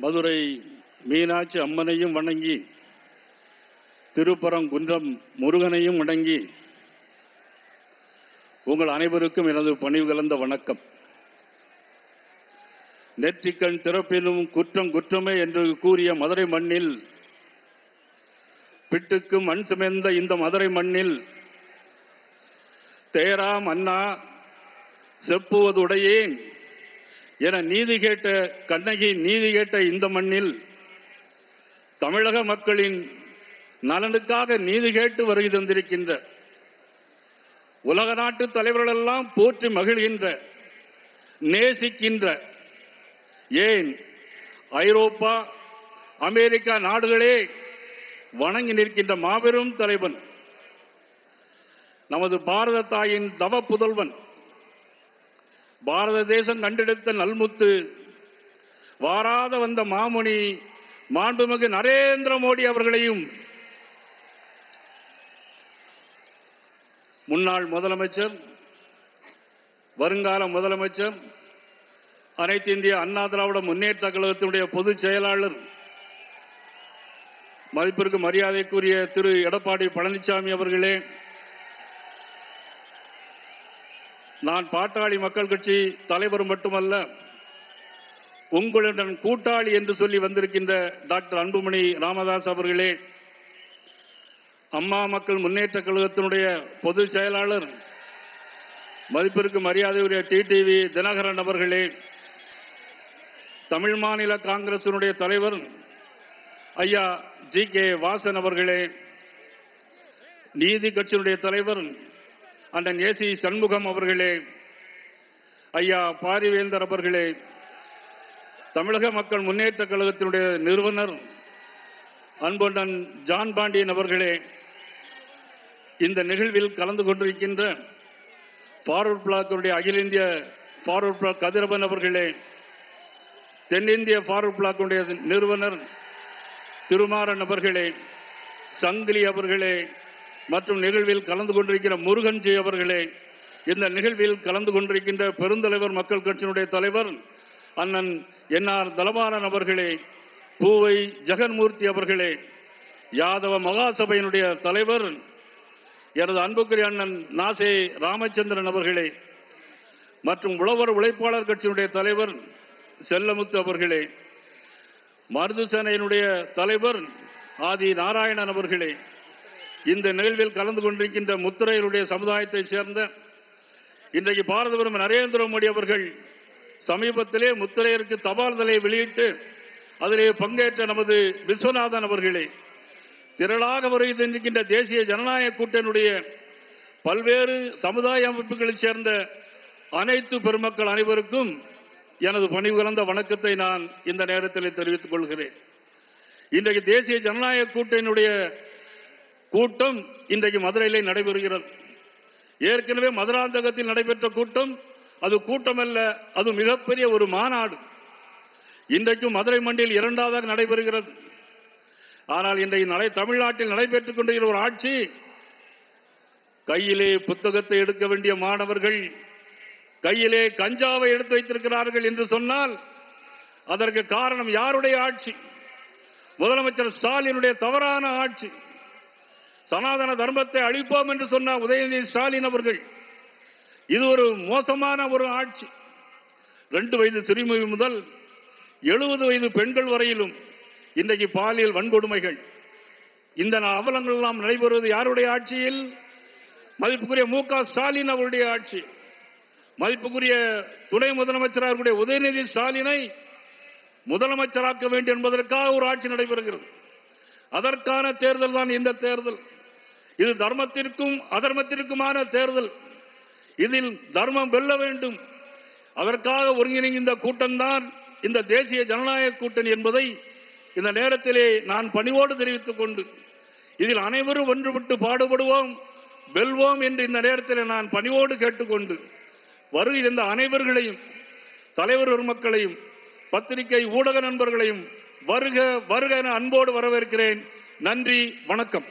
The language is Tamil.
மதுரை மீனாட்சி அம்மனையும் வணங்கி, திருப்பரங்குன்றம் முருகனையும் வணங்கி, உங்கள் அனைவருக்கும் எனது பணிவு கலந்த வணக்கம். நெற்றிக்கண் திறப்பினும் குற்றம் குற்றமே என்று கூறிய மதுரை மண்ணில், பிட்டுக்கு மண் சுமந்த இந்த மதுரை மண்ணில், தேராம் அண்ணா செப்புவதுடையேன் என நீதி கேட்ட கண்ணகி நீதி கேட்ட இந்த மண்ணில், தமிழக மக்களின் நலனுக்காக நீதி கேட்டு வருகை தந்திருக்கின்ற உலக நாட்டு தலைவர்களெல்லாம் போற்றி மகிழ்கின்ற, நேசிக்கின்ற, ஏன் ஐரோப்பா அமெரிக்கா நாடுகளே வணங்கி நிற்கின்ற மாபெரும் தலைவன், நமது பாரத தாயின் தவ புதல்வன், பாரத தேசம் கண்டெடுத்த நல்முத்து, வாராத வந்த மாமுனி மாண்புமிகு நரேந்திர மோடி அவர்களையும், முன்னாள் முதலமைச்சர், வருங்கால முதலமைச்சர், அனைத்து இந்திய அண்ணா திராவிட முன்னேற்ற கழகத்தினுடைய பொதுச் செயலாளர், மதிப்பிற்கு மரியாதைக்குரிய திரு எடப்பாடி பழனிசாமி அவர்களே, நான் பாட்டாளி மக்கள் கட்சி தலைவர் மட்டுமல்ல, உங்களுடன் கூட்டாளி என்று சொல்லி வந்திருக்கின்ற டாக்டர் அன்புமணி ராமதாஸ் அவர்களே, அம்மா மக்கள் முன்னேற்ற கழகத்தினுடைய பொதுச் செயலாளர், மதிப்பிற்கு மரியாதைக்குரிய டிடிவி தினகரன் அவர்களே, தமிழ் மாநில காங்கிரசினுடைய தலைவர் ஐயா ஜி.கே. வாசன் அவர்களே, நீதி கட்சியினுடைய தலைவர் அண்ணன் ஏசி சண்முகம் அவர்களே, ஐயா பாரிவேந்தர் அவர்களே, தமிழக மக்கள் முன்னேற்ற கழகத்தினுடைய நிறுவனர் அன்புடன் ஜான் பாண்டியன் அவர்களே, இந்த நிகழ்வில் கலந்து கொண்டிருக்கின்ற ஃபார்வர்ட் பிளாக்கினுடைய அகில இந்திய ஃபார்வர்ட் பிளாக் கதிரவன் அவர்களே, தென்னிந்திய ஃபார்வர்ட் பிளாக்கினுடைய நிறுவனர் திருமாறன் அவர்களே, சங்கிலி அவர்களே, மற்றும் நிகழ்வில் கலந்து கொண்டிருக்கிற முருகன்ஜி அவர்களே, இந்த நிகழ்வில் கலந்து கொண்டிருக்கின்ற பெருந்தலைவர் மக்கள் கட்சியினுடைய தலைவர் அண்ணன் என்.ஆர். தலபாலன் அவர்களே, பூவை ஜெகன்மூர்த்தி அவர்களே, யாதவ மகாசபையினுடைய தலைவர் எனது அன்புக்குரிய அண்ணன் நாசே ராமச்சந்திரன் அவர்களே, மற்றும் உழவர் உழைப்பாளர் கட்சியினுடைய தலைவர் செல்லமுத்து அவர்களே, மருது சேனையினுடைய தலைவர் ஆதி நாராயணன் அவர்களே, இந்த நிகழ்வில் கலந்து கொண்டிருக்கின்ற முத்திரையருடைய சமுதாயத்தை சேர்ந்த, இன்றைக்கு பாரத பிரதமர் நரேந்திர மோடி அவர்கள் சமீபத்திலே முத்திரையருக்கு தபால் தலை வெளியிட்டு அதிலே பங்கேற்ற நமது விஸ்வநாதன் அவர்களே, திரளாக வருகை தந்திருக்கின்ற தேசிய ஜனநாயக கூட்டணியுடைய பல்வேறு சமுதாய அமைப்புகளைச் சேர்ந்த அனைத்து பெருமக்கள் அனைவருக்கும் எனது பணிவு கலந்த வணக்கத்தை நான் இந்த நேரத்தில் தெரிவித்துக் கொள்கிறேன். இன்றைக்கு தேசிய ஜனநாயக கூட்டணியுடைய கூட்டம் இன்றைக்கு மதுரையிலே நடைபெறுகிறது. ஏற்கனவே மதுராந்தகத்தில் நடைபெற்ற கூட்டம் அது கூட்டமல்ல, அது மிகப்பெரிய ஒரு மாநாடு. இன்றைக்கும் மதுரை மண்டியில் இரண்டாவதாக நடைபெறுகிறது. ஆனால் இன்றைக்கு தமிழ்நாட்டில் நடைபெற்றுக் கொண்டிருக்கிற ஒரு ஆட்சி, கையிலே புத்தகத்தை எடுக்க வேண்டிய மாணவர்கள் கையிலே கஞ்சாவை எடுத்து வைத்திருக்கிறார்கள் என்று சொன்னால் அதற்கு காரணம் யாருடைய ஆட்சி? முதலமைச்சர் ஸ்டாலினுடைய தவறான ஆட்சி. சனாதன தர்மத்தை அழிப்போம் என்று சொன்ன உதயநிதி ஸ்டாலின் அவர்கள், இது ஒரு மோசமான ஒரு ஆட்சி. 2 வயது சிறுமி முதல் 70 வயது பெண்கள் வரையிலும் இன்றைக்கு பாலியல் வன்கொடுமைகள், இந்த அவலங்கள் எல்லாம் நடைபெறுவது யாருடைய ஆட்சியில்? மதிப்புக்குரிய மு.க. ஸ்டாலின் அவருடைய ஆட்சி. மதிப்புக்குரிய துணை முதலமைச்சராக உதயநிதி ஸ்டாலினை முதலமைச்சராக்க வேண்டும் என்பதற்காக ஒரு ஆட்சி நடைபெறுகிறது. அதற்கான தேர்தல் தான் இந்த தேர்தல். இது தர்மத்திற்கும் அதர்மத்திற்குமான தேர்தல். இதில் தர்மம் வெல்ல வேண்டும். அதற்காக ஒருங்கிணைந்த கூட்டம்தான் இந்த தேசிய ஜனநாயக கூட்டணி என்பதை இந்த நேரத்திலே நான் பணிவோடு தெரிவித்துக் கொண்டு, இதில் அனைவரும் ஒன்றுபட்டு பாடுபடுவோம், வெல்வோம் என்று இந்த நேரத்தில் நான் பணிவோடு கேட்டுக்கொண்டு, வருகை இந்த அனைவர்களையும், தலைவர் மக்களையும், பத்திரிகை ஊடக நண்பர்களையும் வருக வருக என அன்போடு வரவேற்கிறேன். நன்றி, வணக்கம்.